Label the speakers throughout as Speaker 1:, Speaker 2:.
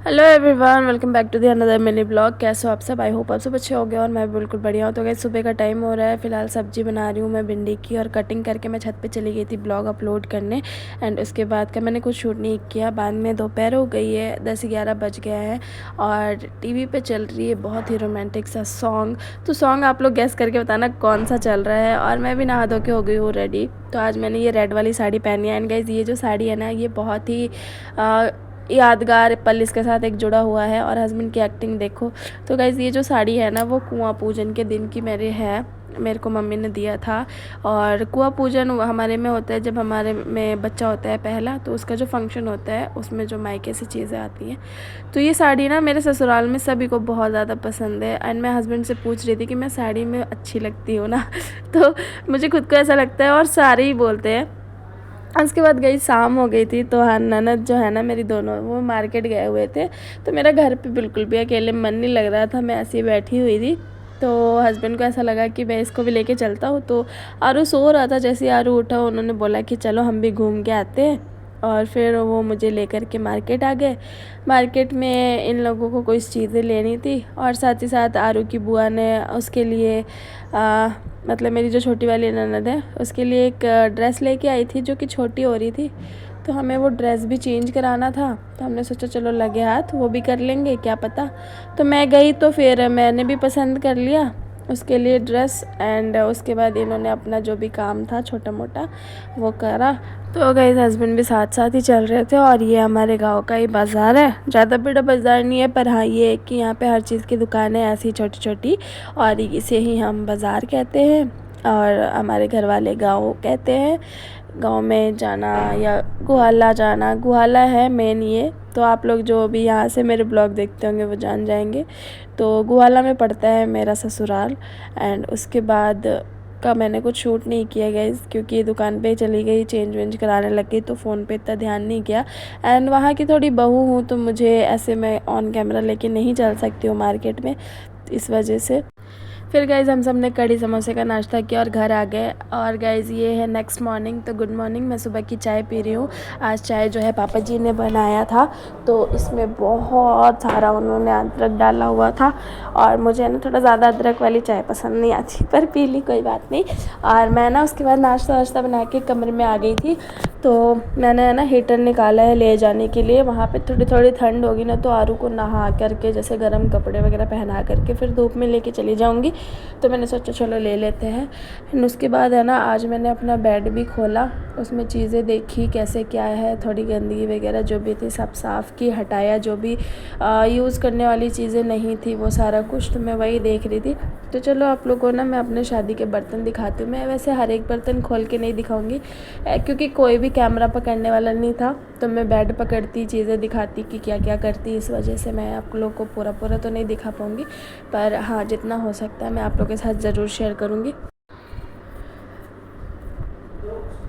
Speaker 1: Hello everyone, welcome back to the another mini blog. कैसे हो आप सब? आई होप आप सब अच्छे हो गए और मैं बिल्कुल बढ़िया हूँ। तो गैस सुबह का टाइम हो रहा है, फ़िलहाल सब्जी बना रही हूँ मैं भिंडी की, और कटिंग करके मैं छत पे चली गई थी ब्लॉग अपलोड करने। एंड उसके बाद का मैंने कुछ शूट नहीं किया। बाद में दोपहर हो गई है, 10-11 बज गया है और टीवी पे चल रही है बहुत ही रोमांटिक सा सॉन्ग। तो सॉन्ग आप लोग गैस करके बताना कौन सा चल रहा है। और मैं भी नहा धो के हो गई हूँ रेडी। तो आज मैंने ये रेड वाली साड़ी पहनी है। एंड गाइस ये जो साड़ी है ना, ये बहुत ही यादगार पल इसके साथ एक जुड़ा हुआ है। और हस्बैंड की एक्टिंग देखो। तो गाइज़ ये जो साड़ी है ना, वो कुआं पूजन के दिन की मेरे को मम्मी ने दिया था। और कुआं पूजन हमारे में होता है जब हमारे में बच्चा होता है पहला, तो उसका जो फंक्शन होता है उसमें जो मायके से चीज़ें आती हैं। तो ये साड़ी ना मेरे ससुराल में सभी को बहुत ज़्यादा पसंद है। एंड मैं हस्बैंड से पूछ रही थी कि मैं साड़ी में अच्छी लगती हूँ ना तो मुझे खुद को ऐसा लगता है और सारे ही बोलते हैं। उसके बाद गई, शाम हो गई थी, तो हाँ ननद जो है ना मेरी, दोनों वो मार्केट गए हुए थे। तो मेरा घर पे बिल्कुल भी अकेले मन नहीं लग रहा था, मैं ऐसे ही बैठी हुई थी। तो हस्बैंड को ऐसा लगा कि मैं इसको भी लेके चलता हूँ। तो आरू सो रहा था, जैसे ही आरू उठा उन्होंने बोला कि चलो हम भी घूम के आते हैं। और फिर वो मुझे लेकर के मार्केट आ गए। मार्केट में इन लोगों को कुछ चीज़ें लेनी थी, और साथ ही साथ आरू की बुआ ने उसके लिए मतलब मेरी जो छोटी वाली ननद है उसके लिए एक ड्रेस लेके आई थी जो कि छोटी हो रही थी। तो हमें वो ड्रेस भी चेंज कराना था, तो हमने सोचा चलो लगे हाथ वो भी कर लेंगे, क्या पता। तो मैं गई तो फिर मैंने भी पसंद कर लिया उसके लिए ड्रेस। एंड उसके बाद इन्होंने अपना जो भी काम था छोटा मोटा वो करा। तो गाइस हस्बैंड भी साथ साथ ही चल रहे थे। और ये हमारे गांव का ही बाज़ार है, ज़्यादा बड़ा बाज़ार नहीं है, पर हाँ ये है कि यहाँ पे हर चीज़ की दुकानें ऐसी छोटी छोटी, और इसे ही हम बाज़ार कहते हैं और हमारे घर वाले गाँव कहते हैं। गांव में जाना या गुहाला जाना, गुहाला है मेन ये। तो आप लोग जो भी यहाँ से मेरे ब्लॉग देखते होंगे वो जान जाएंगे। तो गुहाला में पड़ता है मेरा ससुराल। एंड उसके बाद का मैंने कुछ शूट नहीं किया गाइस, क्योंकि दुकान पे चली गई, चेंज वेंज कराने लग गई, तो फ़ोन पे इतना ध्यान नहीं किया। एंड वहाँ की थोड़ी बहू हूँ, तो मुझे ऐसे मैं ऑन कैमरा लेके नहीं चल सकती हूँ मार्केट में, इस वजह से। फिर गाइज़ हम सब ने कढ़ी समोसे का नाश्ता किया और घर आ गए। और गाइज़ ये है नेक्स्ट मॉर्निंग। तो गुड मॉर्निंग, मैं सुबह की चाय पी रही हूँ। आज चाय जो है पापा जी ने बनाया था, तो इसमें बहुत सारा उन्होंने अदरक डाला हुआ था। और मुझे ना थोड़ा ज़्यादा अदरक वाली चाय पसंद नहीं आती, पर पी ली, कोई बात नहीं। और मैं ना उसके बाद नाश्ता वाश्ता बना के कमरे में आ गई थी। तो मैंने ना हीटर निकाला है ले जाने के लिए। वहाँ पे थोड़ी थोड़ी ठंड होगी ना, तो आरू को नहा करके जैसे गर्म कपड़े वगैरह पहना करके फिर धूप में लेके चली जाऊँगी। तो मैंने सोचा चलो ले लेते हैं। फिर उसके बाद है ना, आज मैंने अपना बेड भी खोला, उसमें चीज़ें देखी कैसे क्या है, थोड़ी गंदगी वगैरह जो भी थी सब साफ़ की, हटाया जो भी यूज़ करने वाली चीज़ें नहीं थी वो सारा कुछ। तो मैं वही देख रही थी। तो चलो आप लोगों को ना मैं अपने शादी के बर्तन दिखाती हूँ। मैं वैसे हर एक बर्तन खोल के नहीं दिखाऊंगी, क्योंकि कोई भी कैमरा पकड़ने वाला नहीं था। तो मैं बेड पकड़ती, चीज़ें दिखाती कि क्या क्या करती, इस वजह से मैं आप लोगों को पूरा पूरा तो नहीं दिखा पाऊँगी। पर हाँ जितना हो सकता है मैं आप लोगों के साथ ज़रूर शेयर करूँगी।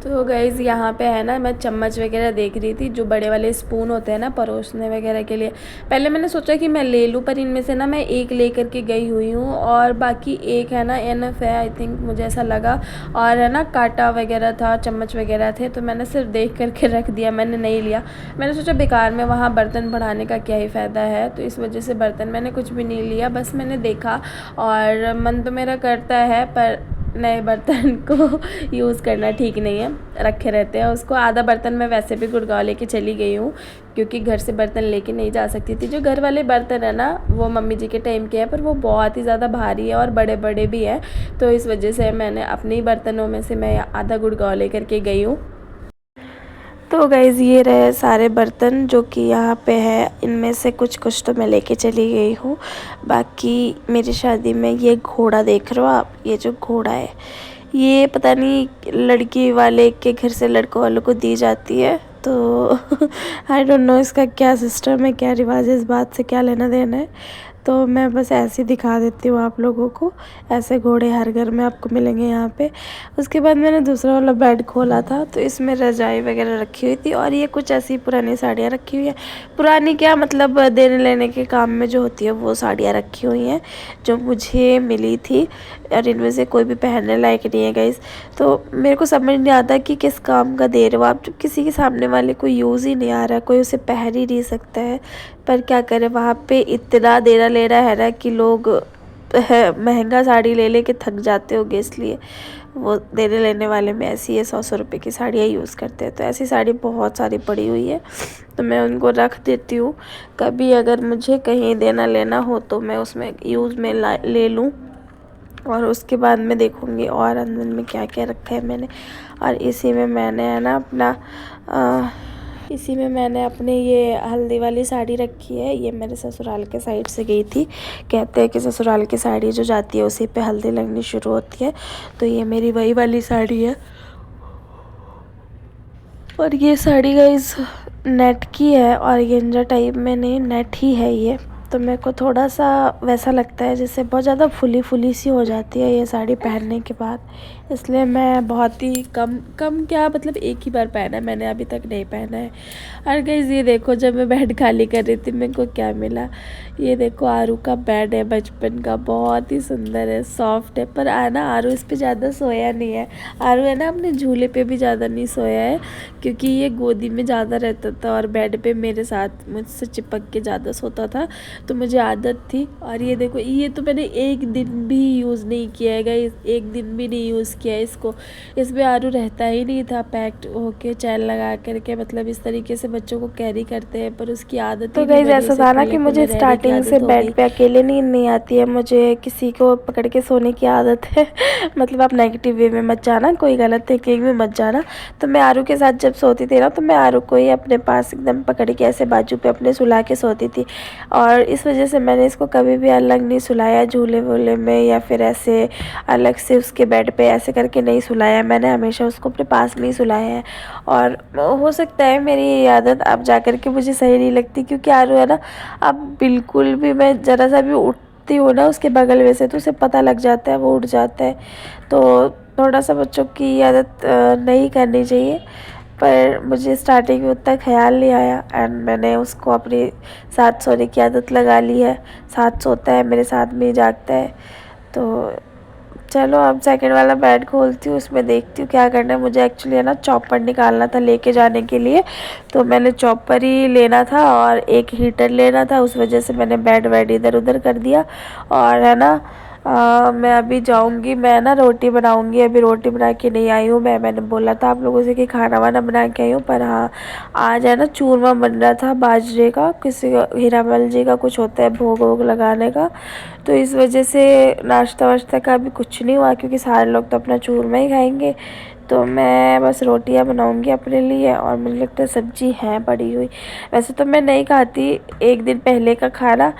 Speaker 1: तो गाइज़ यहाँ पे है ना, मैं चम्मच वगैरह देख रही थी, जो बड़े वाले स्पून होते हैं ना परोसने वगैरह के लिए। पहले मैंने सोचा कि मैं ले लूँ, पर इनमें से ना मैं एक ले करके गई हुई हूँ, और बाकी एक है ना एनफ है आई थिंक, मुझे ऐसा लगा। और है ना कांटा वगैरह था, चम्मच वगैरह थे, तो मैंने सिर्फ देख करके रख दिया, मैंने नहीं लिया। मैंने सोचा बेकार में वहाँ बर्तन बढ़ाने का क्या ही फ़ायदा है, तो इस वजह से बर्तन मैंने कुछ भी नहीं लिया, बस मैंने देखा। और मन तो मेरा करता है, पर नए बर्तन को यूज़ करना ठीक नहीं है, रखे रहते हैं उसको। आधा बर्तन मैं वैसे भी गुड़गांव लेके चली गई हूँ, क्योंकि घर से बर्तन लेके नहीं जा सकती थी। जो घर वाले बर्तन है ना वो मम्मी जी के टाइम के हैं, पर वो बहुत ही ज़्यादा भारी है और बड़े बड़े भी हैं। तो इस वजह से मैंने अपने ही बर्तनों में से मैं आधा गुड़गांव ले करके गई हूँ। तो गाइज़ ये रहे सारे बर्तन जो कि यहाँ पे है, इनमें से कुछ कुछ तो मैं लेके चली गई हूँ। बाकी मेरी शादी में ये घोड़ा देख रहे हो आप, ये जो घोड़ा है ये पता नहीं लड़की वाले के घर से लड़कों वालों को दी जाती है। तो आई डोंट नो इसका क्या सिस्टम है, क्या रिवाज है, इस बात से क्या लेना देना है। तो मैं बस ऐसे ही दिखा देती हूँ आप लोगों को। ऐसे घोड़े हर घर में आपको मिलेंगे यहाँ पे। उसके बाद मैंने दूसरा वाला बेड खोला था, तो इसमें रजाई वगैरह रखी हुई थी, और ये कुछ ऐसी पुरानी साड़ियाँ रखी हुई हैं। पुरानी क्या मतलब, देने लेने के काम में जो होती है वो साड़ियाँ रखी हुई हैं, जो मुझे मिली थी। और इनमें से कोई भी पहनने लायक नहीं है गाइस। तो मेरे को समझ नहीं आता कि किस काम का दे रहे हो आप, जब किसी के सामने वाले को यूज़ ही नहीं आ रहा है, कोई उसे पहन ही नहीं सकता है। पर क्या करें, वहाँ पे इतना देना लेना है ना कि लोग महंगा साड़ी ले के थक जाते होंगे, इसलिए वो देने लेने वाले में ऐसी है 100 रुपये की साड़ियाँ यूज़ करते हैं। तो ऐसी साड़ी बहुत सारी पड़ी हुई है, तो मैं उनको रख देती हूँ। कभी अगर मुझे कहीं देना लेना हो तो मैं उसमें यूज़ में ले लूँ, और उसके बाद मैं देखूँगी और अंदर में क्या क्या रखा है मैंने। और इसी में मैंने है ना अपने ये हल्दी वाली साड़ी रखी है। ये मेरे ससुराल के साइड से गई थी। कहते हैं कि ससुराल की साड़ी जो जाती है उसी पे हल्दी लगनी शुरू होती है, तो ये मेरी वही वाली साड़ी है। और ये साड़ी गाइस नेट की है, और गेंजा टाइप में नहीं, नेट ही है ये। तो मेरे को थोड़ा सा वैसा लगता है जैसे बहुत ज़्यादा फुली सी हो जाती है ये साड़ी पहनने के बाद, इसलिए मैं बहुत ही कम क्या मतलब एक ही बार पहना है मैंने, अभी तक नहीं पहना है। और गाइस ये देखो, जब मैं बेड खाली कर रही थी मेरे को क्या मिला। ये देखो आरू का बेड है बचपन का, बहुत ही सुंदर है, सॉफ्ट है। पर ना आरू इस पे ज़्यादा सोया नहीं है। आरू है ना अपने झूले पे भी ज़्यादा नहीं सोया है, क्योंकि ये गोदी में ज़्यादा रहता था और बेड पे मेरे साथ मुझसे चिपक के ज़्यादा सोता था, तो मुझे आदत थी। और ये देखो, ये तो मैंने एक दिन भी यूज़ नहीं किया है गाइस, एक दिन भी नहीं यूज़ किया है इसको। इसमें आरू रहता ही नहीं था पैक्ड होके चैन लगा करके, मतलब इस तरीके से बच्चों को कैरी करते हैं, पर उसकी आदत
Speaker 2: तो गाइस ऐसा था ना कि मुझे स्टार्टिंग से बेड पे अकेले नींद नहीं आती है, मुझे किसी को पकड़ के सोने की आदत है। मतलब आप नेगेटिव वे में मत जाना, कोई गलत थिंकिंग में मत जाना। तो मैं आरू के साथ जब सोती थी ना, तो मैं आरू को ही अपने पास एकदम पकड़ के ऐसे बाजू पे अपने सुला के सोती थी। और इस वजह से मैंने इसको कभी भी अलग नहीं सुलाया झूले वूले में, या फिर ऐसे अलग से उसके बेड पे ऐसे करके नहीं सुलाया। मैंने हमेशा उसको अपने पास में ही सुलाया है। और हो सकता है मेरी ये आदत अब जा कर के मुझे सही नहीं लगती, क्योंकि आरू है ना, अब बिल्कुल भी मैं ज़रा सा भी उठती हूँ ना उसके बगल में से, तो उसे पता लग जाता है, वो उठ जाता है। तो थोड़ा सा बच्चों की आदत नहीं करनी चाहिए, पर मुझे स्टार्टिंग में उतना ख्याल नहीं आया, एंड मैंने उसको अपने साथ सोने की आदत लगा ली है। साथ सोता है, मेरे साथ में ही जागता है। तो चलो अब सेकंड वाला बेड खोलती हूँ, उसमें देखती हूँ क्या करना है। मुझे एक्चुअली है ना चॉपर निकालना था लेके जाने के लिए, तो मैंने चॉपर ही लेना था और एक हीटर लेना था, उस वजह से मैंने बेड वेड इधर उधर कर दिया। और है ना मैं अभी जाऊंगी, मैं ना रोटी बनाऊंगी। अभी रोटी बना के नहीं आई हूँ मैंने बोला था आप लोगों से कि खाना वाना बना के आई हूँ, पर हाँ आज है ना चूरमा बन रहा था बाजरे का, किसी का हीरामल जी का कुछ होता है भोग वोग लगाने का, तो इस वजह से नाश्ता वाश्ता का अभी कुछ नहीं हुआ, क्योंकि सारे लोग तो अपना चूरमा ही खाएंगे। तो मैं बस रोटियां बनाऊंगी अपने लिए, और मुझे लगता है सब्जी है पड़ी हुई। वैसे तो मैं नहीं खाती एक दिन पहले का खाना,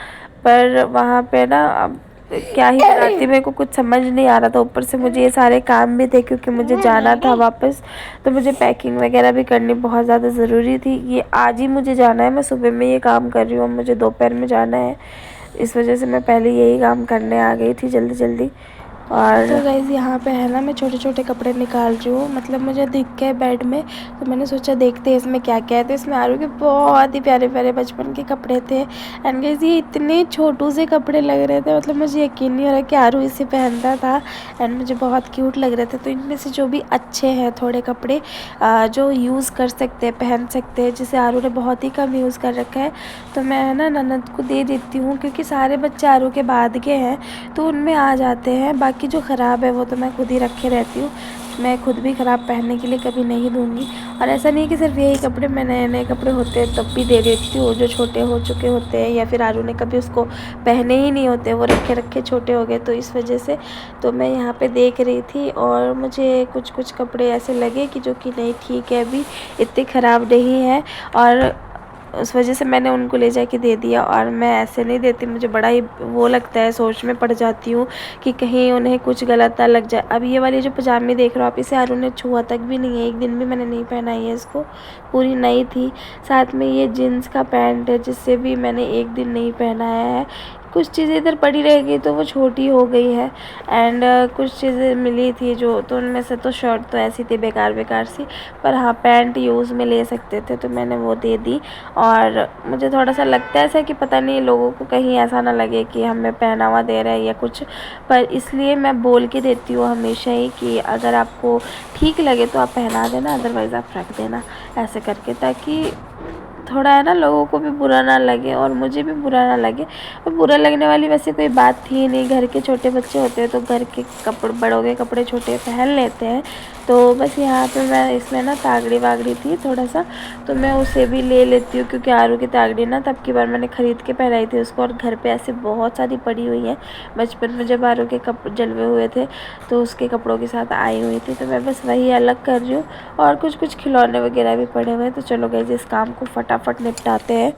Speaker 2: पर वहाँ पे ना अब क्या ही बनाती, मेरे को कुछ समझ नहीं आ रहा था। ऊपर से मुझे ये सारे काम भी थे, क्योंकि मुझे जाना था वापस, तो मुझे पैकिंग वगैरह भी करनी बहुत ज़्यादा ज़रूरी थी। ये आज ही मुझे जाना है, मैं सुबह में ये काम कर रही हूँ, मुझे दोपहर में जाना है, इस वजह से मैं पहले यही काम करने आ गई थी जल्दी जल्दी। और तो गाइस यहाँ पे है ना मैं छोटे छोटे कपड़े निकाल रही हूँ, मतलब मुझे दिख गए बेड में, तो मैंने सोचा देखते हैं इसमें क्या क्या है। तो इसमें आरू के बहुत ही प्यारे प्यारे बचपन के कपड़े थे, एंड गाइस ये इतने छोटू से कपड़े लग रहे थे, मतलब मुझे यकीन नहीं हो रहा कि आरू इसे पहनता था, एंड मुझे बहुत क्यूट लग रहे थे। तो इनमें से जो भी अच्छे हैं थोड़े कपड़े जो यूज़ कर सकते हैं, पहन सकते हैं, जिसे आरू ने बहुत ही कम यूज़ कर रखा है, तो मैं है ना ननद को दे देती हूँ, क्योंकि सारे बच्चे आरू के बाद के हैं तो उनमें आ जाते हैं। बाकी जो ख़राब है वो तो मैं खुद ही रखे रहती हूँ, मैं खुद भी ख़राब पहनने के लिए कभी नहीं दूँगी। और ऐसा नहीं कि सिर्फ यही कपड़े, मैं नए नए कपड़े होते हैं तब भी दे देती हूँ, जो छोटे हो चुके होते हैं, या फिर आरू ने कभी उसको पहने ही नहीं होते, वो रखे रखे छोटे हो गए, तो इस वजह से। तो मैं यहाँ पे देख रही थी, और मुझे कुछ कुछ कपड़े ऐसे लगे कि जो कि नहीं ठीक है, अभी इतने ख़राब नहीं है, और उस वजह से मैंने उनको ले जाके दे दिया। और मैं ऐसे नहीं देती, मुझे बड़ा ही वो लगता है, सोच में पड़ जाती हूँ कि कहीं उन्हें कुछ गलत ना लग जाए। अब ये वाली जो पजामे देख रहे हो आप, इसे आरू ने छुआ तक भी नहीं है, एक दिन भी मैंने नहीं पहनाई है इसको, पूरी नई थी। साथ में ये जीन्स का पैंट है, जिससे भी मैंने एक दिन नहीं पहनाया है। कुछ चीज़ें इधर पड़ी रह गई तो वो छोटी हो गई है, एंड कुछ चीज़ें मिली थी जो, तो उनमें से तो शर्ट तो ऐसी थी बेकार बेकार सी, पर हाँ पैंट यूज़ में ले सकते थे, तो मैंने वो दे दी। और मुझे थोड़ा सा लगता है ऐसा कि पता नहीं लोगों को कहीं ऐसा ना लगे कि हमें पहनावा दे रहे हैं या कुछ, पर इसलिए मैं बोल के देती हूँ हमेशा ही कि अगर आपको ठीक लगे तो आप पहना देना, अदरवाइज़ आप रख देना, ऐसे करके, ताकि थोड़ा है ना लोगों को भी बुरा ना लगे और मुझे भी बुरा ना लगे। और बुरा लगने वाली वैसे कोई बात थी नहीं, घर के छोटे बच्चे होते हैं तो घर के कपड़े, बड़ों के कपड़े छोटे पहन लेते हैं। तो बस यहाँ पे मैं इसमें ना तागड़ी वागड़ी थी थोड़ा सा, तो मैं उसे भी ले लेती हूँ, क्योंकि आरू की तागड़ी ना तब की बार मैंने ख़रीद के पहनाई थी उसको, और घर पे ऐसे बहुत सारी पड़ी हुई हैं। बचपन में जब आरू के जलवे हुए थे तो उसके कपड़ों के साथ आई हुई थी, तो मैं बस वही अलग कर रही हूँ। और कुछ खिलौने वगैरह भी पड़े हुए हैं। तो चलो गाइस इस काम को फटाफट निपटाते हैं।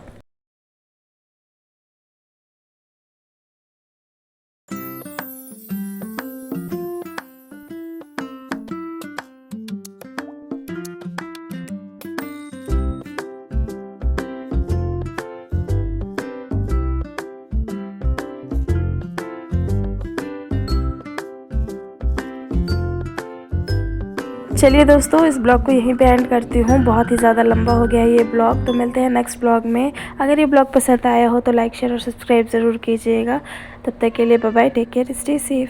Speaker 2: चलिए दोस्तों, इस ब्लॉग को यहीं पे एंड करती हूँ, बहुत ही ज़्यादा लंबा हो गया है ये ब्लॉग। तो मिलते हैं नेक्स्ट ब्लॉग में। अगर ये ब्लॉग पसंद आया हो तो लाइक शेयर और सब्सक्राइब ज़रूर कीजिएगा। तब तक के लिए bye bye, take care, stay safe.